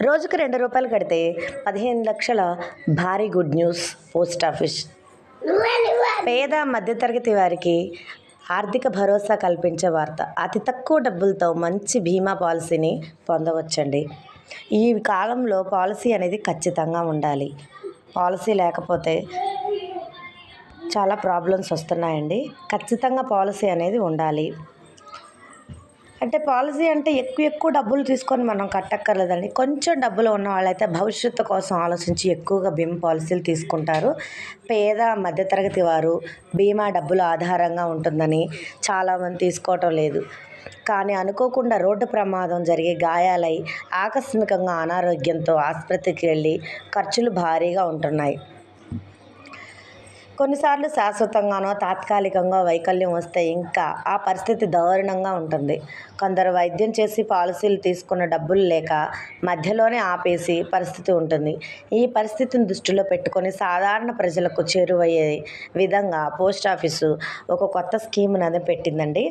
రోజుకు ₹2 కడితే 15 లక్షల భారీ గుడ్ న్యూస్ పోస్ట్ ఆఫీస్. పేద మధ్యతరగతి వారికి ఆర్థిక భరోసా కల్పించే వార్త. అతి తక్కువ డబ్బులతో మంచి బీమా పాలసీని పొందవచ్చండి. ఈ కాలంలో పాలసీ అనేది ఖచ్చితంగా ఉండాలి. పాలసీ లేకపోతే చాలా ప్రాబ్లమ్స్ వస్తున్నాయండి. ఖచ్చితంగా పాలసీ అనేది ఉండాలి. అంటే పాలసీ అంటే ఎక్కువ డబ్బులు తీసుకొని మనం కట్టక్కర్లేదండి. కొంచెం డబ్బులు ఉన్న వాళ్ళైతే భవిష్యత్తు కోసం ఆలోచించి ఎక్కువగా బీమా పాలసీలు తీసుకుంటారు. పేద మధ్యతరగతి వారు బీమా డబ్బులు ఆధారంగా ఉంటుందని చాలామంది తీసుకోవటం లేదు. కానీ అనుకోకుండా రోడ్డు ప్రమాదం జరిగి గాయాలై ఆకస్మికంగా అనారోగ్యంతో ఆసుపత్రికి వెళ్ళి ఖర్చులు భారీగా ఉంటున్నాయి. కొన్నిసార్లు శాశ్వతంగానో తాత్కాలికంగా వైకల్యం వస్తే ఇంకా ఆ పరిస్థితి దారుణంగా ఉంటుంది. కొందరు వైద్యం చేసి పాలసీలు తీసుకున్న డబ్బులు లేక మధ్యలోనే ఆపేసి పరిస్థితి ఉంటుంది. ఈ పరిస్థితిని దృష్టిలో పెట్టుకొని సాధారణ ప్రజలకు చేరువయ్యే విధంగా పోస్ట్ ఆఫీసు ఒక కొత్త స్కీమ్ని అనేది పెట్టిందండి.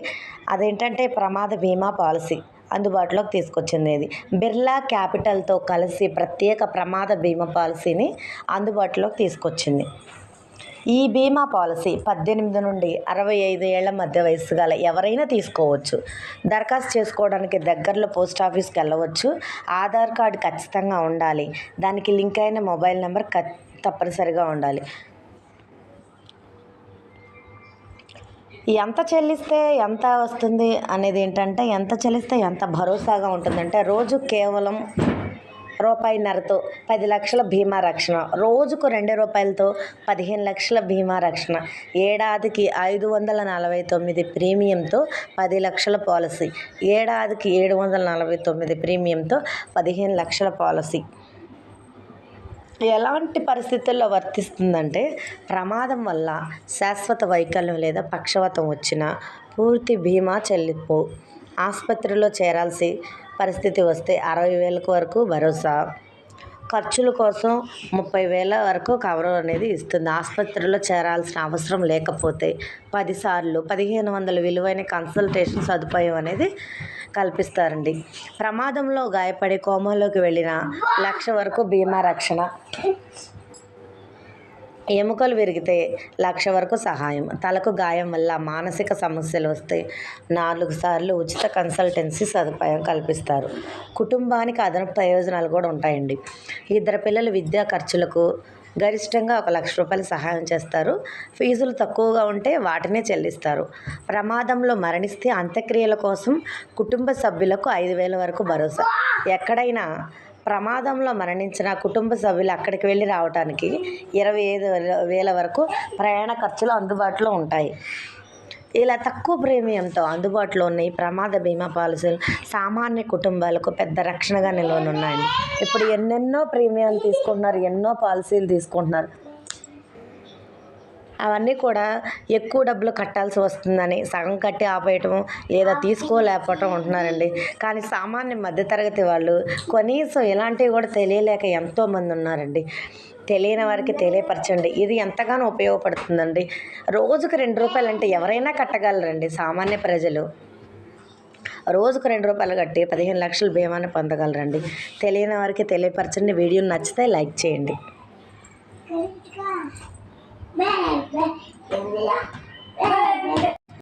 అదేంటంటే ప్రమాద బీమా పాలసీ అందుబాటులోకి తీసుకొచ్చింది. ఇది బిర్లా క్యాపిటల్తో కలిసి ప్రత్యేక ప్రమాద బీమా పాలసీని అందుబాటులోకి తీసుకొచ్చింది. ఈ బీమా పాలసీ 18 నుండి 65 ఏళ్ల మధ్య వయస్సు గల ఎవరైనా తీసుకోవచ్చు. దరఖాస్తు చేసుకోవడానికి దగ్గరలో పోస్ట్ ఆఫీస్కి వెళ్ళవచ్చు. ఆధార్ కార్డు ఖచ్చితంగా ఉండాలి. దానికి లింక్ అయిన మొబైల్ నెంబర్ తప్పనిసరిగా ఉండాలి. ఎంత చెల్లిస్తే ఎంత వస్తుంది అనేది ఏంటంటే, ఎంత చెల్లిస్తే ఎంత భరోసాగా ఉంటుందంటే, రోజు కేవలం ₹1.5తో 10 లక్షల బీమా రక్షణ, రోజుకు ₹2తో 15 లక్షల బీమా రక్షణ, ఏడాదికి 549 ప్రీమియంతో 10 లక్షల పాలసీ, ఏడాదికి 749 ప్రీమియంతో 15 లక్షల పాలసీ. ఎలాంటి పరిస్థితుల్లో వర్తిస్తుందంటే, ప్రమాదం వల్ల శాశ్వత వైకల్యం లేదా పక్షవాతం వచ్చినా పూర్తి బీమా చెల్లింపు, ఆసుపత్రిలో చేరాల్సి పరిస్థితి వస్తే 60,000 వరకు భరోసా, ఖర్చుల కోసం 30,000 వరకు కవర్ అనేది ఇస్తుంది. ఆసుపత్రిలో చేరాల్సిన అవసరం లేకపోతే 10 సార్లు 1,500 విలువైన కన్సల్టేషన్ సదుపాయం అనేది కల్పిస్తారండి. ప్రమాదంలో గాయపడి కోమాలోకి వెళ్ళిన 1,00,000 వరకు బీమా రక్షణ, ఎముకలు విరిగితే 1,00,000 వరకు సహాయం, తలకు గాయం వల్ల మానసిక సమస్యలు వస్తే 4 సార్లు ఉచిత కన్సల్టెన్సీ సదుపాయం కల్పిస్తారు. కుటుంబానికి అదనపు ప్రయోజనాలు కూడా ఉంటాయండి. 2 పిల్లల విద్యా ఖర్చులకు గరిష్టంగా ₹1,00,000 సహాయం చేస్తారు. ఫీజులు తక్కువగా ఉంటే వాటినే చెల్లిస్తారు. ప్రమాదంలో మరణిస్తే అంత్యక్రియల కోసం కుటుంబ సభ్యులకు 5,000 వరకు భరోసా. ఎక్కడైనా ప్రమాదంలో మరణించిన కుటుంబ సభ్యులు అక్కడికి వెళ్ళి రావడానికి 25,000 వరకు ప్రయాణ ఖర్చులు అందుబాటులో ఉంటాయి. ఇలా తక్కువ ప్రీమియంతో అందుబాటులో ఉన్న ఈ ప్రమాద బీమా పాలసీలు సామాన్య కుటుంబాలకు పెద్ద రక్షణగా నిలవనున్నాయండి. ఇప్పుడు ఎన్నెన్నో ప్రీమియాలు తీసుకుంటున్నారు, ఎన్నో పాలసీలు తీసుకుంటున్నారు. అవన్నీ కూడా ఎక్కువ డబ్బులు కట్టాల్సి వస్తుందని సగం కట్టి ఆపేయటం లేదా తీసుకోలేకపోవటం ఉంటున్నారండి. కానీ సామాన్య మధ్యతరగతి వాళ్ళు కనీసం ఇలాంటివి కూడా తెలియలేక ఎంతోమంది ఉన్నారండి. తెలియని వారికి తెలియపరచండి. ఇది ఎంతగానో ఉపయోగపడుతుందండి. రోజుకు ₹2 అంటే ఎవరైనా కట్టగలరండి. సామాన్య ప్రజలు రోజుకు ₹2 కట్టి 15 లక్షల బీమాని పొందగలరండి. తెలియని వారికి తెలియపరచండి. వీడియో నచ్చితే లైక్ చేయండి.